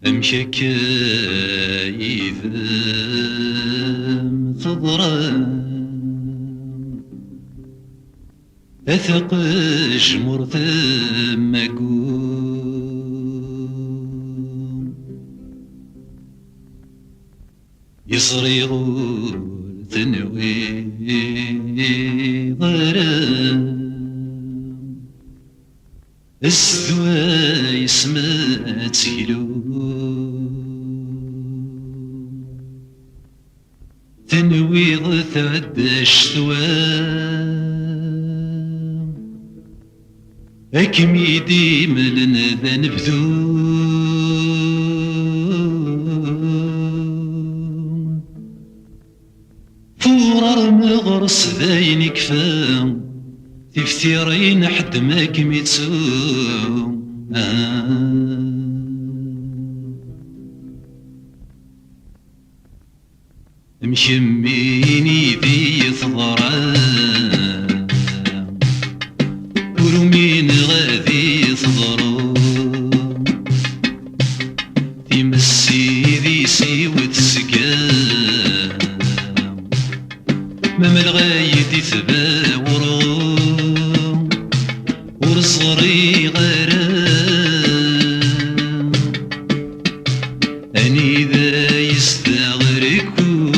امشي كيف تضرم اثق جمر ثم قوم يصري غول تنوي ضرم السواي سمات يلو تنويض ثدش ثوام أكميدي من ذا نبذو فورر مغرس ذاين كفام تفتيرين حد ما كميتسو مشميني ذي ثضران ورمين غادي ثضرو تمسي ذي سيوة سقام مام الغاية تثباورو ورصغري غرام أني ذا يستغركو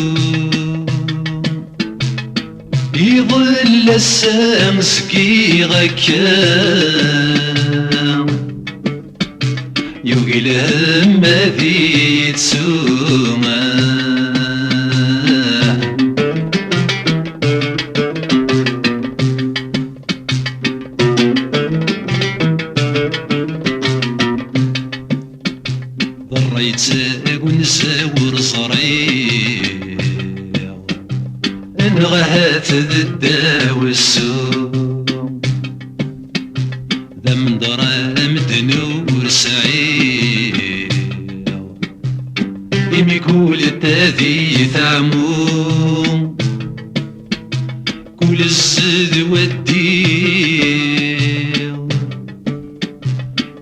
يظل السامس كي غكام يوغي الهم ذي تسوما ضريت ونساور صريع انغهات الداو السوم ذا من درام دنور سعيد يمي كول تاذي ثعموم كول الزد والدير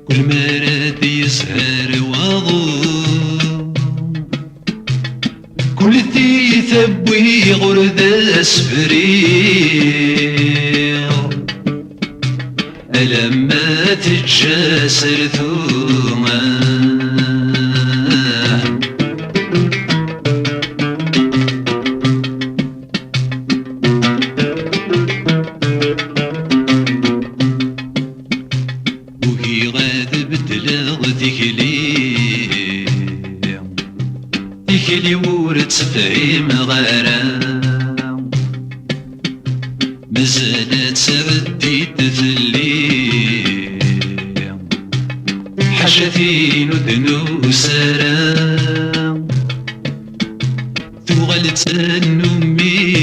كل مراد يسهر وضوم كل ذي ثبوي غرد اسبرير ألما تتجاسر ثوما وهي غاد بدلغ ذكلي ذكلي ورد تفهيم غرام مازالت سردي تثلي حشثين ودنو سرام ثغلت النومي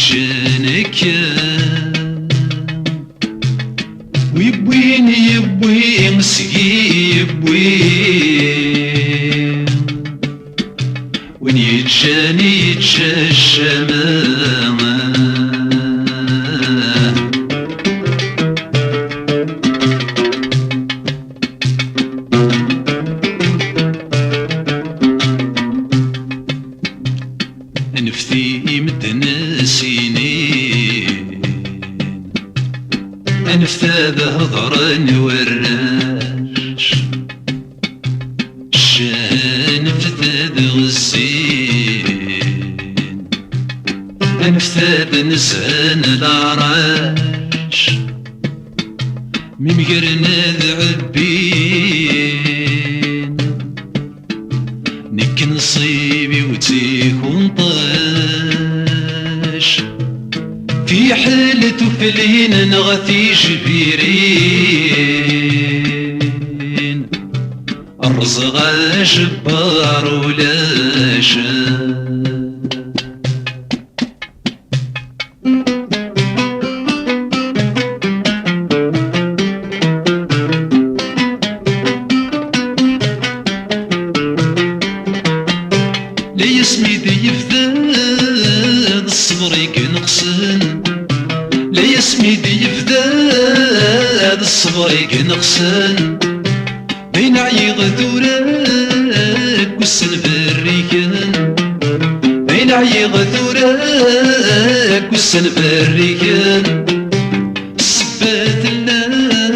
جانك ويبوين يبوين مسكي يبوين وين يتجاني يتجا الشمامة نفثي مدنا سنين انفثى بهضر نوراش شان نفثى بغزين انفثى بنزهان العراش ممقرنا ذعبين نك نصيبي وتيكون طاش في حالة فلين نغثي جبيرين الرزق جبار ولا شان. 「لا يسمي دي يفداد الصبر يقنقسن بين عيغ ثوراك والسن بريكن بين عيغ ثوراك والسن بريكن سبات لنا ما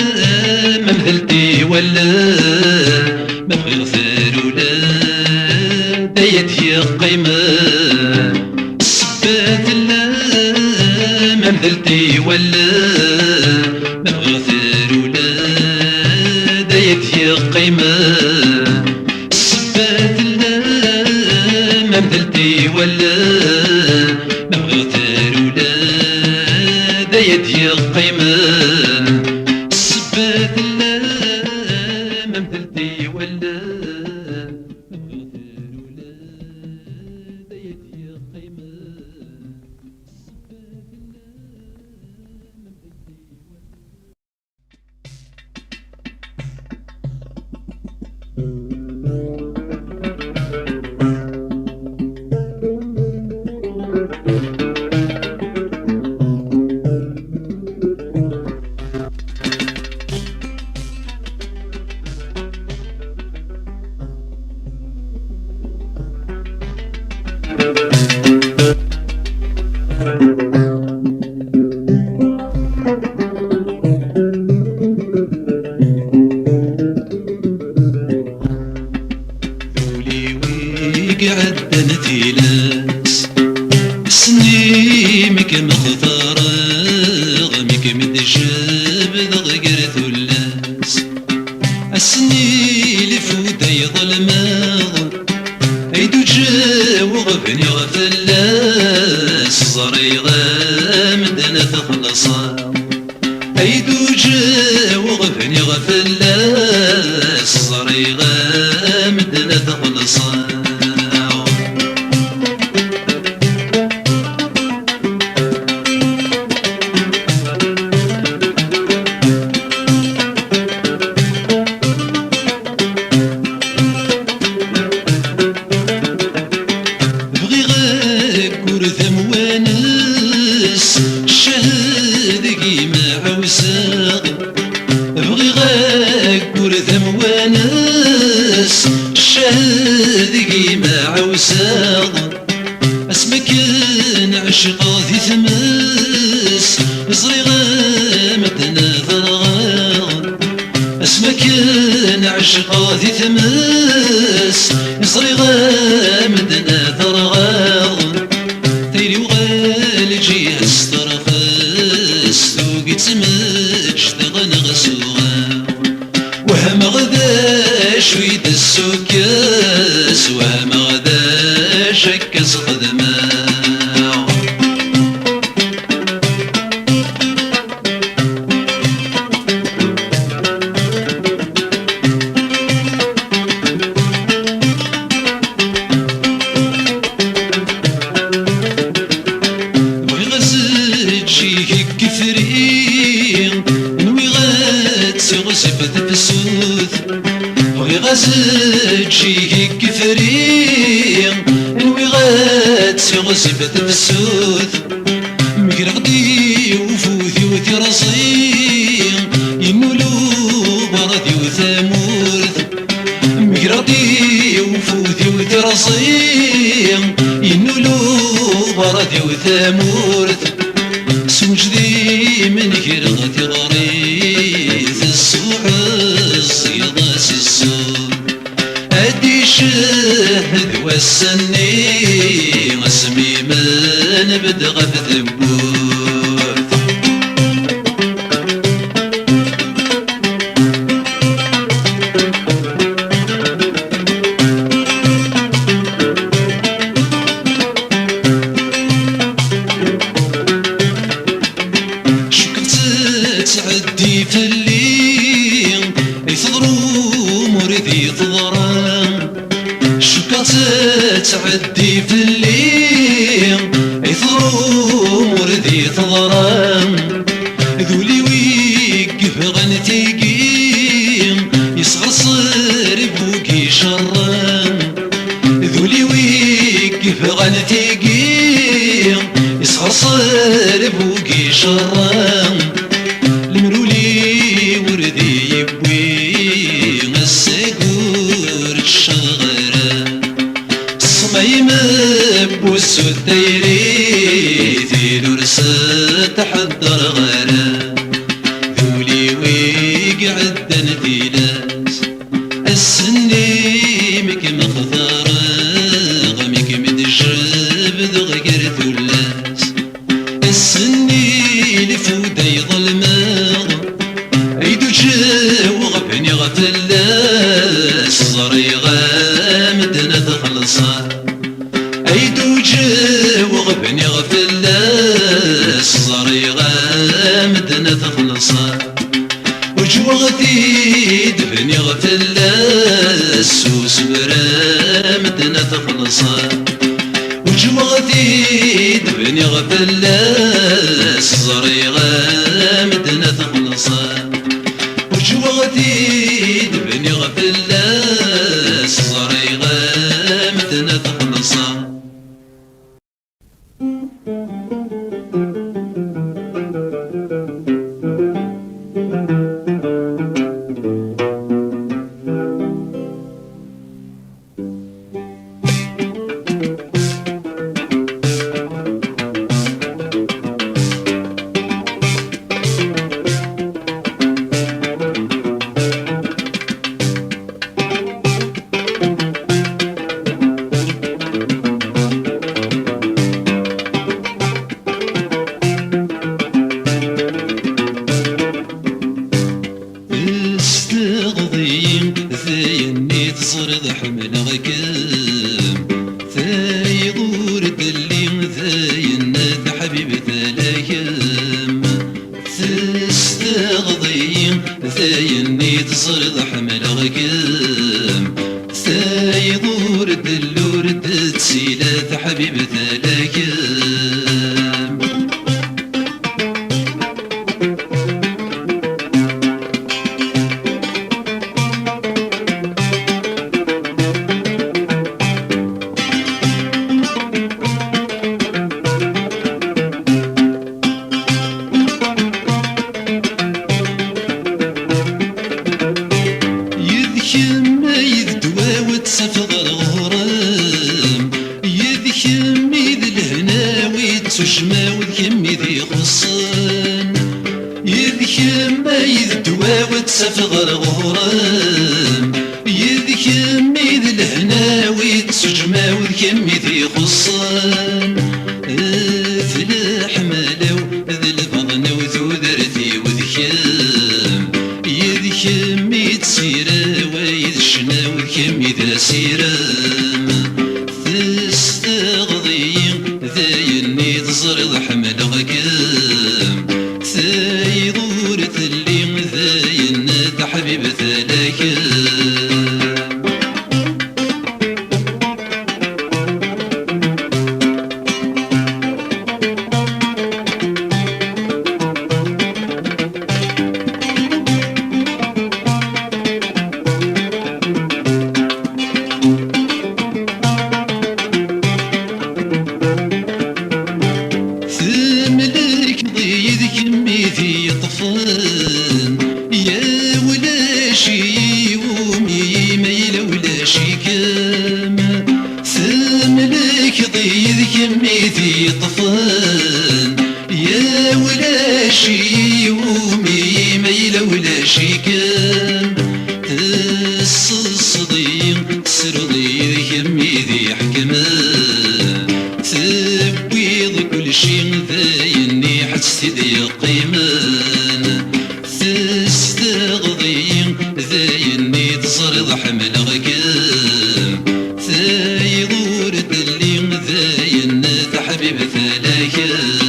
مهلتي ولا ما بغي غفار ولا دايت يا قيمة سبات لنا ما مهلتي ولا ما بغي غفار ولا دايت يا قيمة سبات لنا ما مهلتي ولا ما بغي غفار ولا دايت يا قيمة سبات لنا ما مهلتي ولا ما بغي غفار ولا دايت يا قيمة قعدنا تيلاس سنيمك مغفرغ مك مدجاب ضغير ثلاس السني لفودا يظلماغ ايدو جاو غبني غفلاس زري غامدنا تخلصا ايدو جاو غبني غفلاس زري غامدنا تخلصا بغي غاك ورثم ونس شهدقي ما عوساغ اسمك نعشق ذي ثمس صغي غامتنا ثرغاغ اسمك نعشق ذي ثمس صغي غامتنا ثرغاغ تيري وغالي جي استرخص ذوقي تمج تغنى غسوغا وهم غدا شويد السكاس وهم غدا شكس خدمه بغي غازت شي كفرين نوي غاد سي غزبت بالسوث مقرقدي وفوثي وثي رصين ينولو بردي وثامورث مقرقدي وفوثي وثي رصين ينولو بردي وثامورث سوجدي من كرغتي غريث الصوعز يضاس السوق أدي شهد والسني اسمي من بدغ بثبوت تعدي في الليل يثضروا مريدي ثضران شكرت تعدي في الليل يثضروا مريدي ثضران ذولي ويقف غنتيقين يصغر صير بوكي شران ذولي ويقف غنتيقين يصغر صير بوكي بوكي شرام المرولي وردي يبوي الساقور الشغرة صميم بوسو الديري ذيلو رسات حضر غرا ذولي ويقعد نديلاس السني مك مخضر غمك مدجب ذغير ثلاس السني لفودي ظلمه عيدو جاو غبني غفلاس صري غامدنا تخلصا عيدو جاو غبني غفلاس صري غامدنا تخلصا وجوغتي دفني غفلاس وسبرا مدنا تخلصا وجوغتي دفني غفلاس صري غامدنا تخلصا وجوغتي دفني غفلاس صري غامدنا تخلصا تصرد حمل غكام ثايضور دلي ثاين حبيب ثلايام تستغضي ثايني تصرد حمل غكام ثايضور دلور تسيلات حبيب ثلايام تجمع وذكمي ذي خصان يذكم يذ دواوة سفغر غرام يذكم يذ الهناوي تجمع وذكمي ذي خصان فلاح مالو ذي البطن وذودرتي وذكام يذكم يتسيرا ويذ شنا وذكم يذا سيرام تستغضي ذايني تزرد حمل غكام ثايضور ثلي ذاين حبيب ثلاكام ذي طفان يا ولا شي ومي ميل ولا شي كام ثملك ضيذ كمي ذي طفان يا ولا شي ومي ميل ولا شي كام تصصدين تسرضي كمي ذي حكمان تبويض كل شي ذايني حتى ذي قيمان تستغضي ذايني تصرض حمل غكام ثايضور دلي ذاين حبيب ثلاكام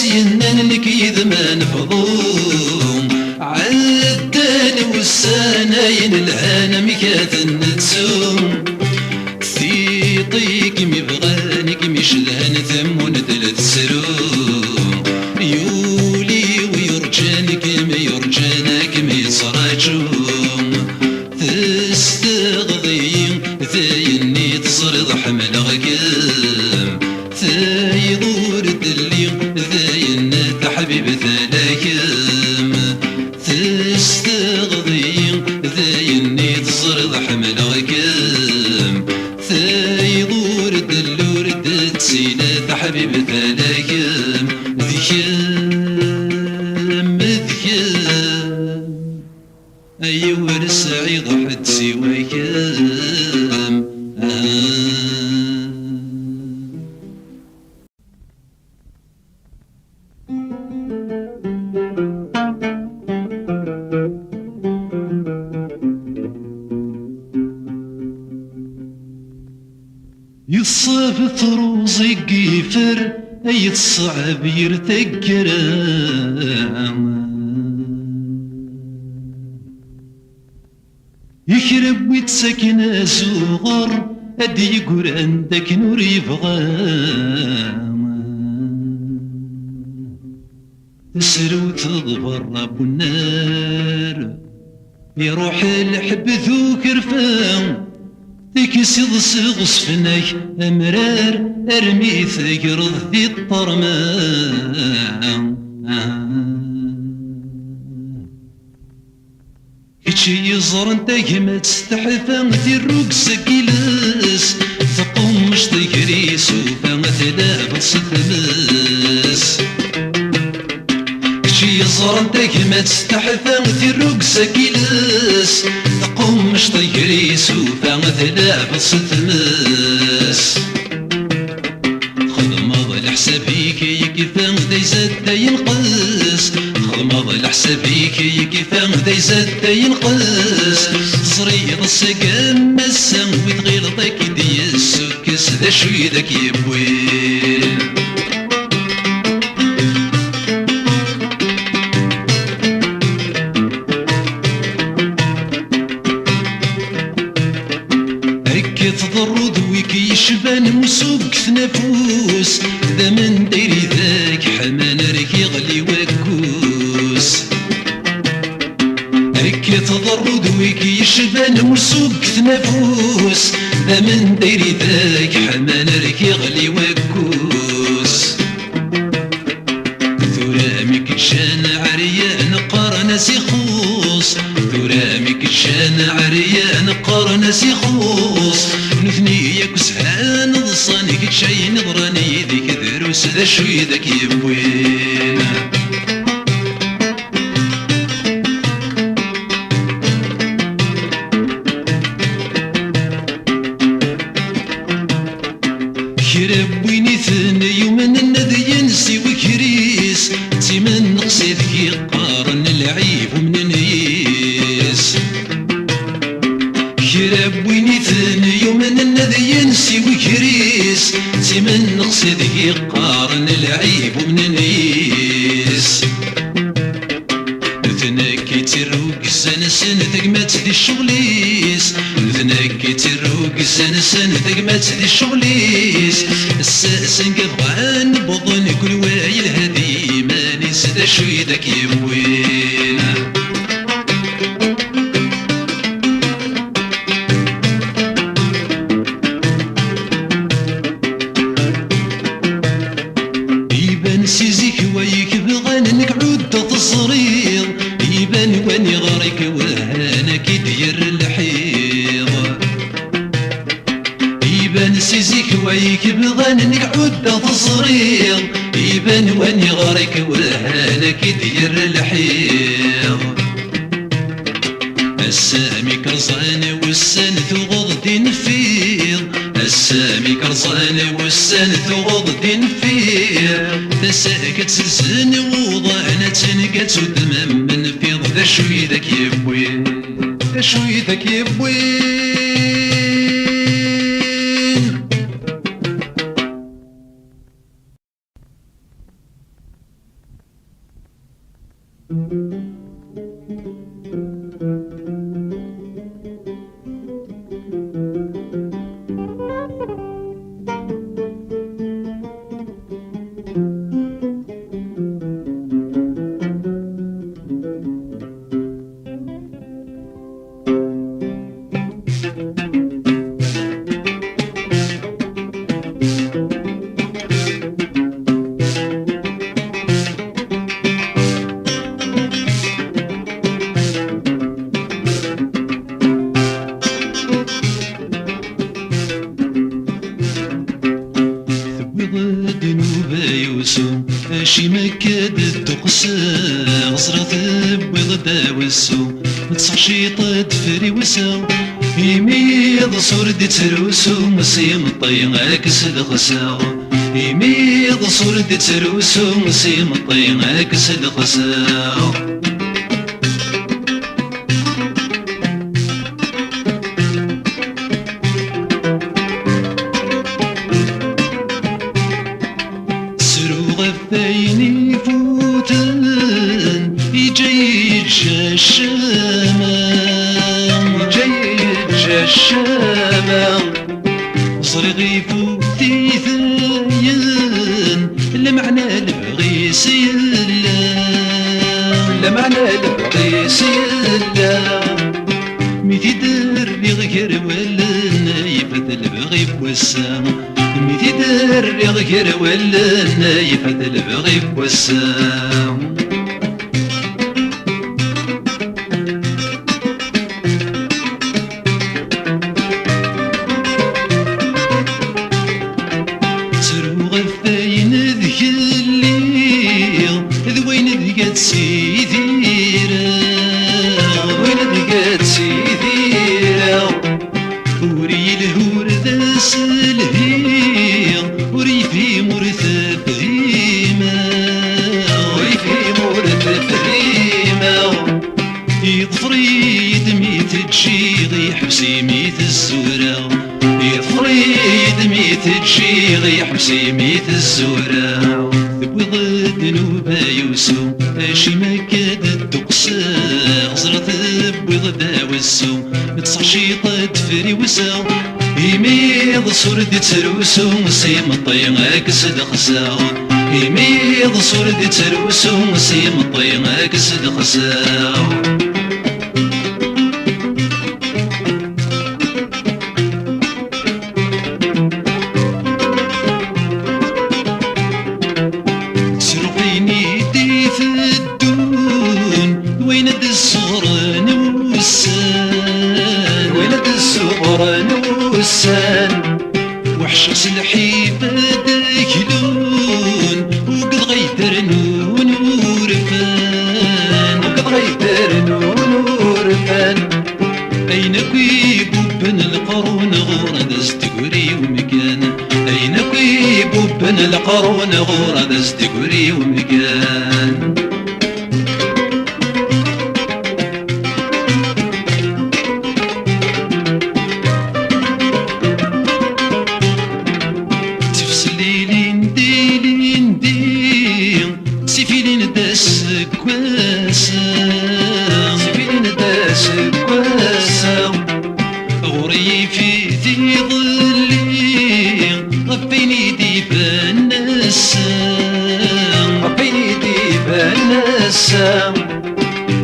سينان لك إذا ما نفضون عداني والسناين الهانا مكات نتسوم ثيطيك مبغانك مش لهان ثمون ثلاث سروم يولي ويرجانك ما يرجانك ما يصراجوم تستغضين ثايني تصرض حمل غكام ثايضور الدليم ثاين تحبيب ثلاكم تستغضين ثايني تصرض حمل غكام ثايضور الدلور الدتسينة تحبيب ثلاكم ذكام ذكام أيوة السعيد حد سواكم يصاب روزي قيفر أي الصعب يرتقرام يخرب ويتسكن زغر أدي يقول عندك نور يبغام تسرو تضبر أبو النار يروح الحب ذو كرفان تكسي ضصغص فناك أمرار أرمي ثقرض ذي الطرمان كتشي يزر انت ما تستحفى ذي الرقص كيلاس تقوم مش تجريس وفا تلابط ستمس كتشي يزر انت ما تستحفى ذي الرقص كيلاس تقوم مش تجريس وفا تلابط ستمس خدمة لحسابيك يكفان ذي زاد ينقص خدمة لحسابيك يكفان ذي زاد ينقص صريض السقام مسا وتغيلطك دي السكس ذا شوي ذاك يبوين تضرد ويكي يشبان مسوق نفوس ذا من ديري ذاك حمان رك يغلي وكوس رك تضرد ويكي يشبان مسوق نفوس ذا من ديري ذاك حمان رك يغلي وكوس ثرامك جان عريان قرن سيخوص ثرامك جان عريان قرن سيخوص نثني ياك سهان ضصانك شي نظراني ذيك دروس ذا شوي ذاك يبوين كرب ويني ثني يومن النذي ينسي وكريس تيمن نقصي ذكي قارن العيب ومن نيس كرب ويني ثني يومن النذي ينسي وكريس تيمن نقصي ذكي قارن العيب ومن نيس ثناكي تروق سنسن ثقمات ذي الشغليس ثناكي تروق سنسن ثقمات ذي الشغليس الساسن قبغان بضن كل وايل هذي مانيس ذا شوي ذاك يبوين يبان سيزيك ويك بغان نقعد تصريض يبان واني غارك وهانا كي دير الحيض يبان سيزيك ويك بغان نقعد تصريض يبان واني غارك وهانا كي دير الحيض السامي كرزان والسن ثغض نفيض السامي كرزان والسن ثغض نفيض تساكت سلسن وضعنا تنقات ودمام من فيض ذا شوي ذاك يبوين ذا شوي ذاك يبوين ذنوب يوسم شي مكاد التقسى غزرة بويض داوسو تصحشي طاد فري وسا يميض صورد تروسو مسيم الطين عكس الخسا يميض صورد تروسو مسيم الطين عكس الخسا غفاين يفوتن يجيج الشمام يجيج الشمام صريغ يفوتي ثاين لمعنى البغي سيلام لمعنى البغي سيلام ميتي دربي غير ولن يفت البغي بوسام ميتي دربي غير ولن يفت البغي بوسام ترو غفاين ذيك الليل ذوين ذيك سيديرا وين ذيك سيديرا وري الهور ذا سلهيل وري في مرثى فريمة وري في مرثى فريمة يضفري دميت تجيغي حبسي ميت الزورة يضفري دميت تجيغي حبسي ميت الزورة بويض ذنوب يوسو شي مكاد التقسى غزرة بويض داوسو تصحشي طاد فري وسا يميض صورد تروسو مسيم الطين عكس الخسا يميض صورد تروسو مسيم الطين عكس الخسا السان وحشق الحيفة داكلون وقد غيتر نون ورفان وقد غيتر نون ورفان أين كيبو بن القرون غورة دستقري ومكان أين كيبو بن القرون غورة دستقري ومكان غوري في ذي ظلي غبيني ديبان السام غبيني ديبان السام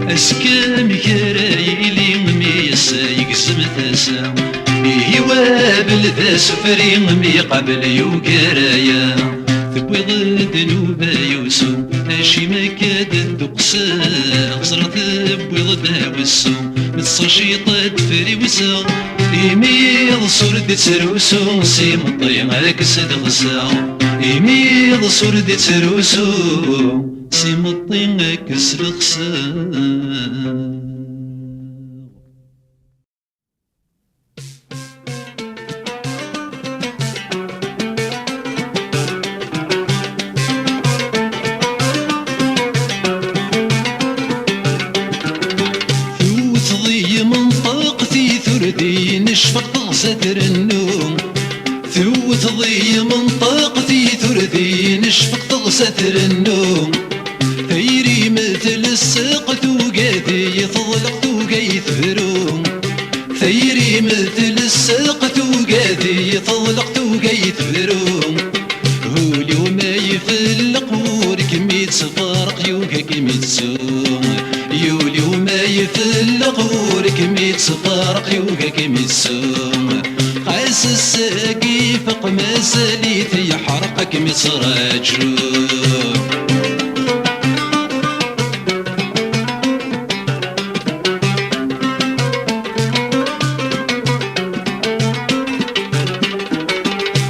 أسكام كرايلي ميسا يقسم ثاسام يوابل ذا سفري مي قبل يوكرايا تبويض ذنوب يوسو شي مكاد الدقسا غزرة بويض داوسو تصشي طاد فري وسا يميض صورد تروسو سيم الطين عكس الخسا يميض صورد تروسو سيم الطين عكس الخسا نشفق تغسدر النوم ثوت ضي منطقتي ثردي نشفق تغسدر النوم ثيري مثل السقط وقاذي يطلق وقايث فروم ثيري مثل السقط وقاذي يطلق وقايث فروم هو اليوم يفلق ورك ميت سفارق يوكك ميت سوم يو اليوم يفلق ورك ميت سفارق يوكك ميت سوم قاس الساقي فق ما ساليت يحرقك مصراجو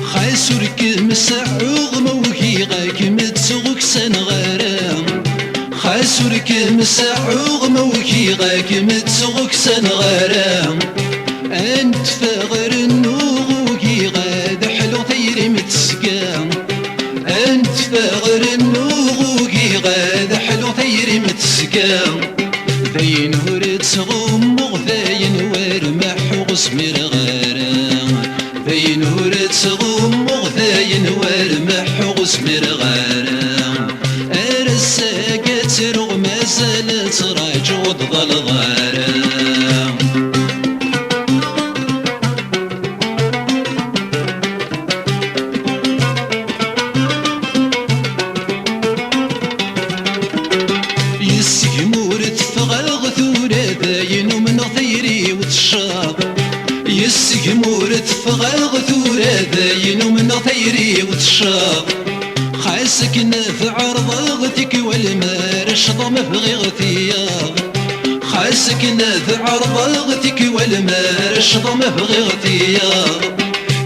خايسورك مسعوغ غاك مسعوغ موكي غاك متسوغك سنغارا انت فغر النوغوكي غاد حلو ثيري متسكا انت فغر النوغوكي غاد حلو ثيري متسكا ذين هرد صغمغ ذين ورمح وغسمير غارا ذين هرد صغمغ ذين ورمح وغسمير غارا أرساقت رغم زالت راجو ضل غارا يسكمور تفغغ ثورة ذاين ومن ثيري وتشاق يسكمور تفغغ ثورة ذاين ومن ثيري وتشاق خايسك نفع رضاغتك والمارش ضم بغيغتياغ خايسك نفع رضاغتك والمارش ضم بغيغتياغ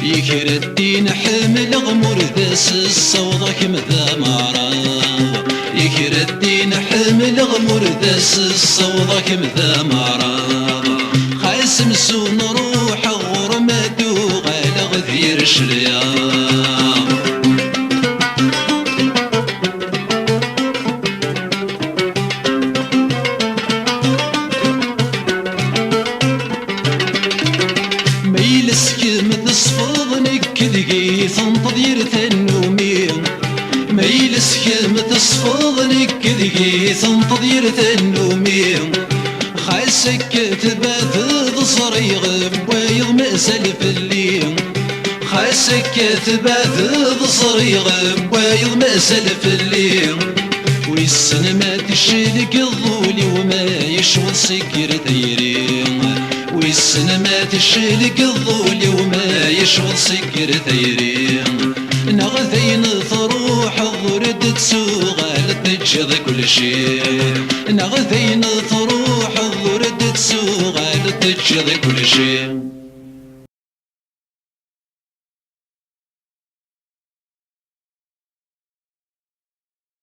يكر الدين حامل غمور ذاس الصوضك مذا معراغ يكر الدين حامل غمور ذاس الصوضك مذا معراغ خايس مسون روح غرمتو غالغ ذير شلياغ تنتظير تنومين ميلس كلمة تصفضنك كذي تنتظير تنومين خايسك تبات ضصري غب ويض مأسل في الليل خايسك تبات ضصري غب ويض مأسل في الليل والسنة ما تشيلك الظولي وما يشوى سكر ثيرين والسنة ما تشيلك الظولي وما يشوى سكر ثيرين نغثين تروح الضرد تسوغال تجد كل شيء نغثين تروح الضرد تسوغال تجد كل شيء